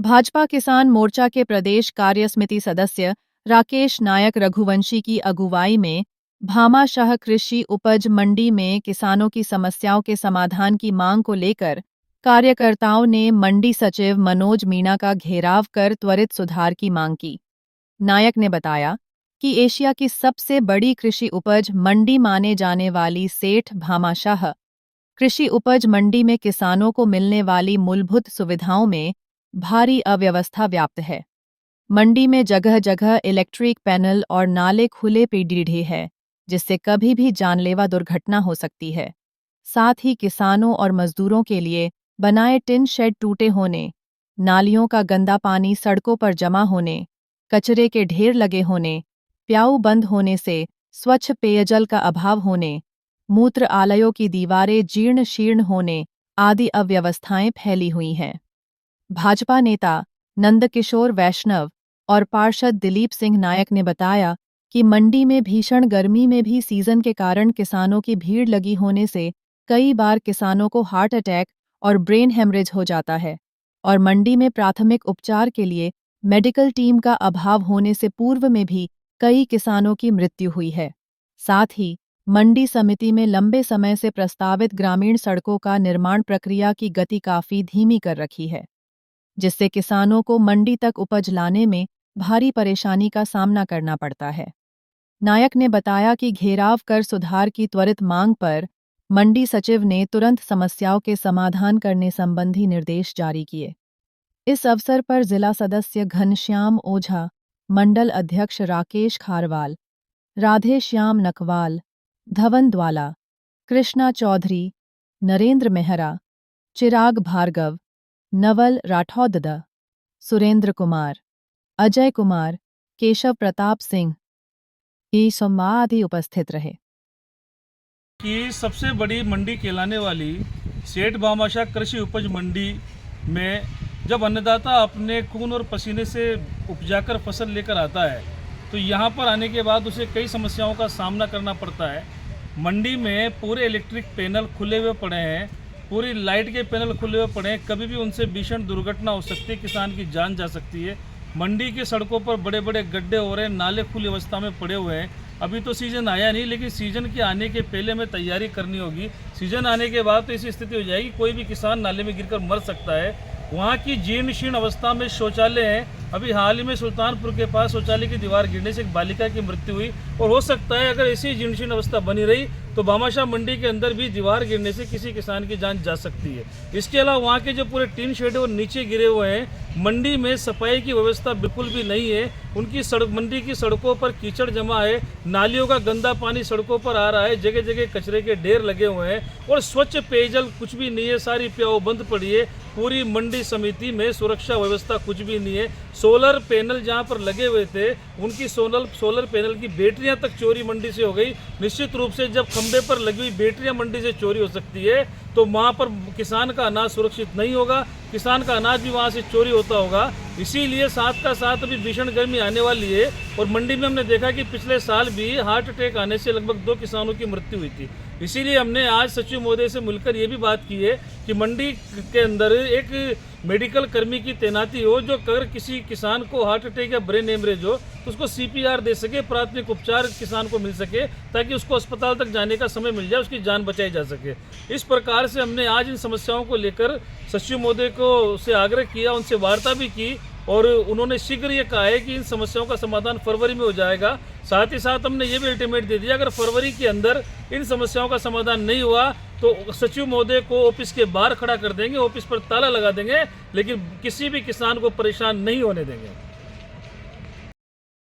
भाजपा किसान मोर्चा के प्रदेश कार्य समिति सदस्य राकेश नायक रघुवंशी की अगुवाई में भामाशाह कृषि उपज मंडी में किसानों की समस्याओं के समाधान की मांग को लेकर कार्यकर्ताओं ने मंडी सचिव मनोज मीणा का घेराव कर त्वरित सुधार की मांग की। नायक ने बताया कि एशिया की सबसे बड़ी कृषि उपज मंडी माने जाने वाली सेठ भामाशाह कृषि उपज मंडी में किसानों को मिलने वाली मूलभूत सुविधाओं में भारी अव्यवस्था व्याप्त है। मंडी में जगह जगह इलेक्ट्रिक पैनल और नाले खुले पड़े हैं, जिससे कभी भी जानलेवा दुर्घटना हो सकती है। साथ ही किसानों और मजदूरों के लिए बनाए टिन शेड टूटे होने, नालियों का गंदा पानी सड़कों पर जमा होने, कचरे के ढेर लगे होने, प्याऊ बंद होने से स्वच्छ पेयजल का अभाव होने, मूत्र आलयों की दीवारें जीर्ण शीर्ण होने आदि अव्यवस्थाएं फैली हुई हैं। भाजपा नेता नंदकिशोर वैष्णव और पार्षद दिलीप सिंह नायक ने बताया कि मंडी में भीषण गर्मी में भी सीजन के कारण किसानों की भीड़ लगी होने से कई बार किसानों को हार्ट अटैक और ब्रेन हेमरेज हो जाता है और मंडी में प्राथमिक उपचार के लिए मेडिकल टीम का अभाव होने से पूर्व में भी कई किसानों की मृत्यु हुई है। साथ ही मंडी समिति में लंबे समय से प्रस्तावित ग्रामीण सड़कों का निर्माण प्रक्रिया की गति काफी धीमी कर रखी है, जिससे किसानों को मंडी तक उपज लाने में भारी परेशानी का सामना करना पड़ता है। नायक ने बताया कि घेराव कर सुधार की त्वरित मांग पर मंडी सचिव ने तुरंत समस्याओं के समाधान करने संबंधी निर्देश जारी किए। इस अवसर पर जिला सदस्य घनश्याम ओझा, मंडल अध्यक्ष राकेश खारवाल, राधे श्याम नकवाल, धवन द्वाला, कृष्णा चौधरी, नरेंद्र मेहरा, चिराग भार्गव, नवल राठौद, सुरेंद्र कुमार, अजय कुमार, केशव प्रताप सिंह ये आदि उपस्थित रहे। कि सबसे बड़ी मंडी कहलाने वाली सेठ भामाशाह कृषि उपज मंडी में जब अन्नदाता अपने खून और पसीने से उपजाकर फसल लेकर आता है तो यहाँ पर आने के बाद उसे कई समस्याओं का सामना करना पड़ता है। मंडी में पूरे इलेक्ट्रिक पैनल खुले हुए पड़े हैं, पूरी लाइट के पैनल खुले हुए पड़े हैं, कभी भी उनसे भीषण दुर्घटना हो सकती है, किसान की जान जा सकती है। मंडी की सड़कों पर बड़े बड़े गड्ढे हो रहे हैं, नाले खुली अवस्था में पड़े हुए हैं। अभी तो सीज़न आया नहीं, लेकिन सीज़न के आने के पहले हमें तैयारी करनी होगी। सीज़न आने के बाद तो ऐसी स्थिति हो जाएगी कोई भी किसान नाले में गिरकर मर सकता है। वहाँ की जीर्ण शीर्ण अवस्था में शौचालय हैं। अभी हाल ही में सुल्तानपुर के पास शौचालय की दीवार गिरने से एक बालिका की मृत्यु हुई और हो सकता है अगर ऐसी जीर्ण शीर्ण अवस्था बनी रही तो भामाशाह मंडी के अंदर भी दीवार गिरने से किसी किसान की जान जा सकती है। इसके अलावा वहाँ के जो पूरे टीन शेड है वो नीचे गिरे हुए हैं। मंडी में सफाई की व्यवस्था बिल्कुल भी नहीं है। उनकी मंडी की सड़कों पर कीचड़ जमा है, नालियों का गंदा पानी सड़कों पर आ रहा है, जगह जगह कचरे के ढेर लगे हुए हैं और स्वच्छ पेयजल कुछ भी नहीं है। सारी प्याऊ बंद पड़ी है। पूरी मंडी समिति में सुरक्षा व्यवस्था कुछ भी नहीं है। सोलर पैनल जहां पर लगे हुए थे उनकी सोलर पैनल की बैटरियां तक चोरी मंडी से हो गई। निश्चित रूप से जब खंबे पर लगी हुई बैटरियां मंडी से चोरी हो सकती है तो वहां पर किसान का अनाज सुरक्षित नहीं होगा, किसान का अनाज भी वहां से चोरी होता होगा। इसीलिए साथ का साथ अभी भीषण गर्मी आने वाली है और मंडी में हमने देखा कि पिछले साल भी हार्ट अटैक आने से लगभग 2 किसानों की मृत्यु हुई थी। इसीलिए हमने आज सचिव महोदय से मिलकर ये भी बात की है कि मंडी के अंदर एक मेडिकल कर्मी की तैनाती हो जो अगर किसी किसान को हार्ट अटैक या ब्रेन हेमरेज हो तो उसको CPR दे सके, प्राथमिक उपचार किसान को मिल सके ताकि उसको अस्पताल तक जाने का समय मिल जाए, उसकी जान बचाई जा सके। इस प्रकार से हमने आज इन समस्याओं को लेकर सचिव महोदय को से आग्रह किया, उनसे वार्ता भी की और उन्होंने शीघ्र ये कहा है कि इन समस्याओं का समाधान फरवरी में हो जाएगा। साथ ही साथ हमने ये भी अल्टीमेट दे दिया अगर फरवरी के अंदर इन समस्याओं का समाधान नहीं हुआ तो सचिव महोदय को ऑफिस के बाहर खड़ा कर देंगे, ऑफिस पर ताला लगा देंगे, लेकिन किसी भी किसान को परेशान नहीं होने देंगे।